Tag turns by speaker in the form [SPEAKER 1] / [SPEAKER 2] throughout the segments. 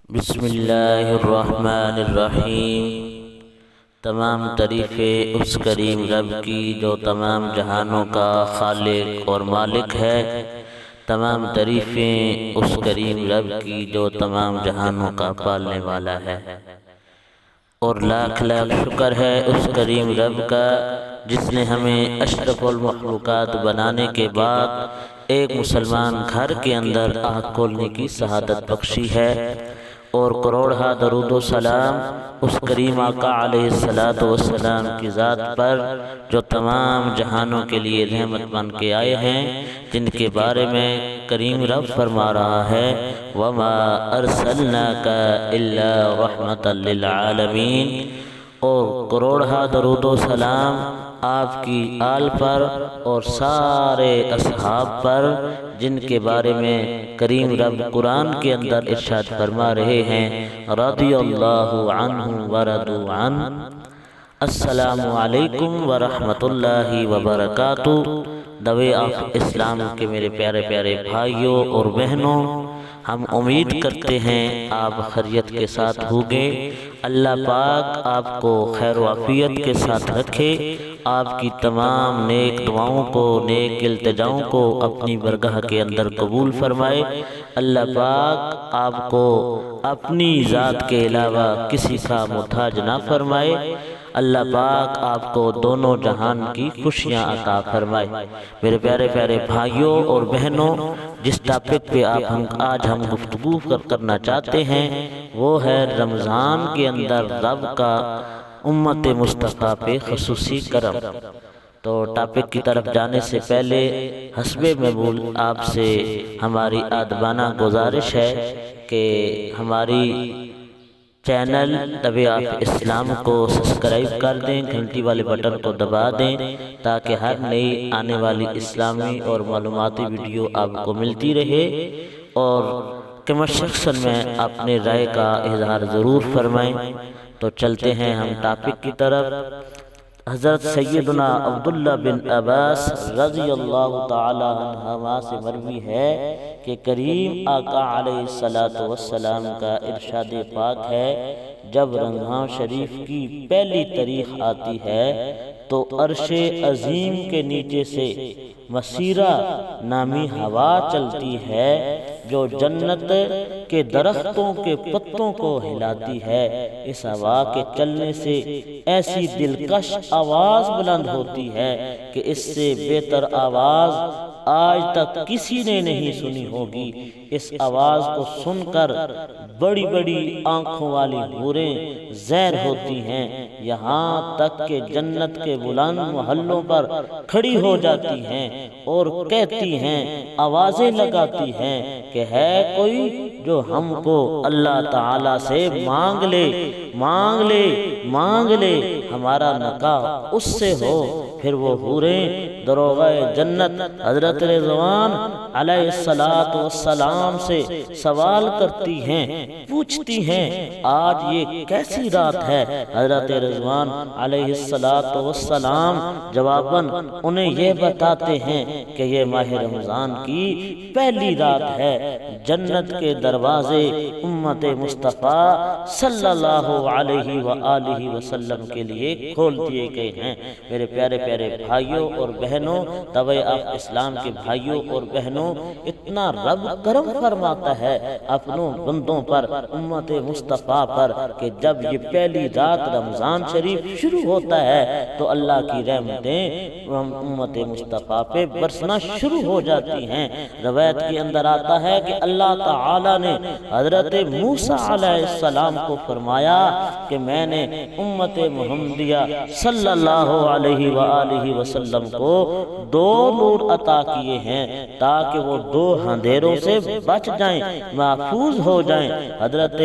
[SPEAKER 1] بسم اللہ الرحمن الرحیم۔ تمام تعریفیں اس کریم رب کی جو تمام جہانوں کا خالق اور مالک ہے۔ تمام تعریفیں اس کریم رب کی جو تمام جہانوں کا پالنے والا ہے، اور لاکھ لاکھ شکر ہے اس کریم رب کا جس نے ہمیں اشرف المخلوقات بنانے کے بعد ایک مسلمان گھر کے اندر آنکھ کھولنے کی سعادت بخشی ہے، اور کروڑہا درود و سلام اس کریم آقا علیہ السلام کی ذات پر جو تمام جہانوں کے لیے رحمت بن کے آئے ہیں، جن کے بارے میں کریم رب فرما رہا ہے وَمَا أَرْسَلْنَاكَ إِلَّا رَحْمَةً لِلْعَالَمِينَ۔ اور کروڑہا درود و سلام آپ کی آل پر اور سارے اصحاب پر، جن کے بارے میں کریم رب قرآن کے اندر ارشاد فرما رہے ہیں رضی اللہ عنہم ورضوا عنہ۔ السلام علیکم ورحمۃ اللہ وبرکاتہ۔ دوے آف اسلام کے میرے پیارے پیارے بھائیوں اور بہنوں، ہم امید کرتے ہیں آپ خیریت کے ساتھ ہوگے۔ اللہ پاک آپ کو خیر و عافیت کے ساتھ رکھے، آپ کی تمام نیک دعاؤں کو، نیک التجاؤں کو اپنی برگاہ کے اندر قبول فرمائے۔ اللہ پاک آپ کو اپنی ذات کے علاوہ کسی کا محتاج نہ فرمائے۔ اللہ پاک آپ کو دونوں جہان کی خوشیاں عطا فرمائے۔ میرے پیارے پیارے بھائیوں اور بہنوں، جس ٹاپک پہ آج ہم گفتگو کرنا چاہتے ہیں وہ ہے رمضان کے اندر رب کا امت مصطفیٰ پہ خصوصی کرم۔ تو ٹاپک کی طرف جانے سے پہلے حسب معمول آپ سے ہماری ادبانہ گزارش ہے کہ ہماری چینل دوے آف اسلام کو سبسکرائب کر دیں، گھنٹی والے بٹن کو دبا دیں تاکہ ہر نئی آنے والی اسلامی اور معلوماتی ویڈیو آپ کو ملتی رہے، اور کمنٹ سیکشن میں اپنے رائے کا اظہار ضرور فرمائیں۔ تو چلتے ہیں ہم ٹاپک کی طرف۔ حضرت سیدنا عبداللہ بن عباس رضی اللہ تعالی عنہما سے مروی ہے کہ کریم آقا علیہ السلام کا ارشاد پاک ہے، جب رمضان شریف کی پہلی تاریخ آتی ہے تو عرش عظیم کے نیچے سے مسیرہ نامی ہوا چلتی ہے جو جنت کے درختوں کے پتوں کو ہلاتی ہے۔ اس ہوا کے چلنے سے ایسی دلکش آواز بلند ہوتی ہے کہ اس سے بہتر آواز آج تک کسی نے نہیں سنی ہوگی۔ اس آواز کو سن کر بڑی بڑی آنکھوں والی حوریں زیر ہوتی ہیں، یہاں تک کہ جنت کے بلند محلوں پر کھڑی ہو جاتی ہیں اور کہتی ہیں، آوازیں لگاتی ہیں کہ ہے کوئی جو ہم کو اللہ تعالیٰ سے مانگ لے، مانگ لے، مانگ لے، ہمارا نکاح اس سے ہو۔ پھر وہ حوریں دروغہ جنت حضرت رضوان علیہ السلام سے سوال کرتی ہیں، پوچھتی ہیں آج یہ کیسی رات ہے؟ حضرت رضوان علیہ السلام جواباً انہیں یہ بتاتے ہیں کہ یہ ماہ رمضان کی پہلی رات ہے۔ جنت کے دروازے امت مصطفیٰ صلی اللہ علیہ وآلہ وسلم کے لیے کھول دیے گئے ہیں۔ میرے پیارے پیارے بھائیوں اور بہنوں، دوے آف اسلام کے بھائیوں اور بہنوں، اتنا رب کرم فرماتا ہے اپنوں بندوں پر، امت مصطفیٰ پر، کہ جب یہ پہلی رات رمضان شریف شروع ہوتا ہے تو اللہ کی رحمتیں امت مصطفیٰ پہ برسنا شروع ہو جاتی ہیں۔ روایت کے اندر آتا ہے کہ اللہ تعالی نے حضرت موسیٰ علیہ السلام کو فرمایا کہ میں نے امت محمدیہ صلی اللہ علیہ وآلہ وسلم کو دو نور عطا کیے ہیں تاکہ وہ دو اندھیروں سے بچ جائیں، محفوظ ہو جائیں۔ حضرت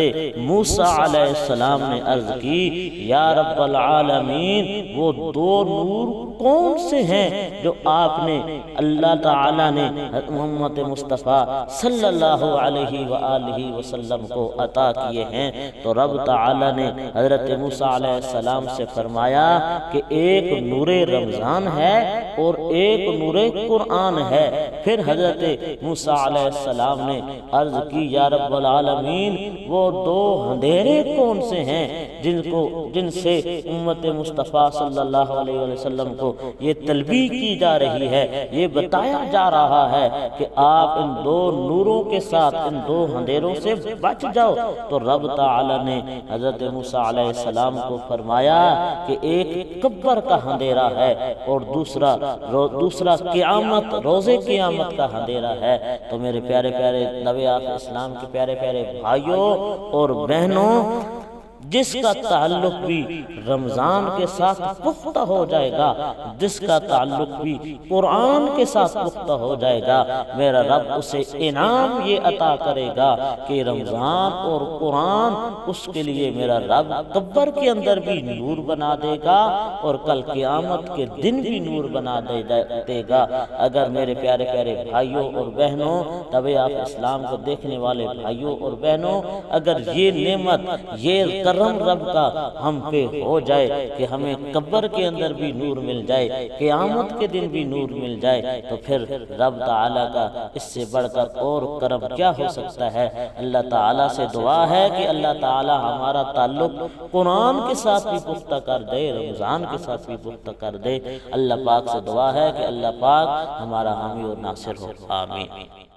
[SPEAKER 1] موسیٰ علیہ السلام نے عرض کی، یا رب العالمین، وہ دو نور کون سے ہیں جو آپ نے، اللہ تعالی نے محمد مصطفیٰ صلی اللہ علیہ وآلہ وسلم کو عطا کیے ہیں؟ تو رب تعالی نے حضرت موسیٰ علیہ السلام سے فرمایا کہ ایک نور رمضان ہے اور ایک نور قرآن ہے۔ پھر حضرت موسیٰ علیہ السلام نے عرض کی یا رب العالمین وہ دو اندھیرے کون سے ہیں جن سے امت مصطفیٰ صلی اللہ علیہ وسلم کو یہ تلبیہ کی جا رہی ہے، یہ بتایا جا رہا ہے کہ آپ ان دو نوروں کے ساتھ ان دو اندھیروں سے بچ جاؤ؟ تو رب تعالی نے حضرت موسیٰ علیہ السلام کو فرمایا کہ ایک قبر کا اندھیرا ہے اور دوسرا قیامت، روز قیامت کا اندھیرا ہے۔ تو میرے پیارے پیارے نبی آقا اسلام کے پیارے پیارے بھائیوں اور بہنوں، جس کا تعلق بھی رمضان کے ساتھ پختہ ہو جائے گا، جس کا تعلق بھی قرآن کے ساتھ پختہ ہو جائے گا، میرا رب اسے انعام یہ عطا کرے گا کہ رمضان اور قرآن اس کے لیے میرا رب قبر کے اندر بھی نور بنا دے گا اور کل قیامت کے دن بھی نور بنا دے گا۔ اگر میرے پیارے پیارے بھائیوں اور بہنوں، نبی آقا اسلام کو دیکھنے والے بھائیوں اور بہنوں، اگر یہ نعمت، یہ کرم رب کا ہم پہ ہو جائے کہ ہمیں قبر کے اندر بھی نور مل جائے، قیامت کے دن بھی نور مل جائے، تو پھر رب تعالیٰ کا اس سے بڑھ کر اور کرم کیا ہو سکتا ہے؟ اللہ تعالیٰ سے دعا ہے کہ اللہ تعالیٰ ہمارا تعلق قرآن کے ساتھ بھی پختہ کر دے، رمضان کے ساتھ بھی پختہ کر دے۔ اللہ پاک سے دعا ہے کہ اللہ پاک ہمارا حامی اور ناصر ہو، آمین۔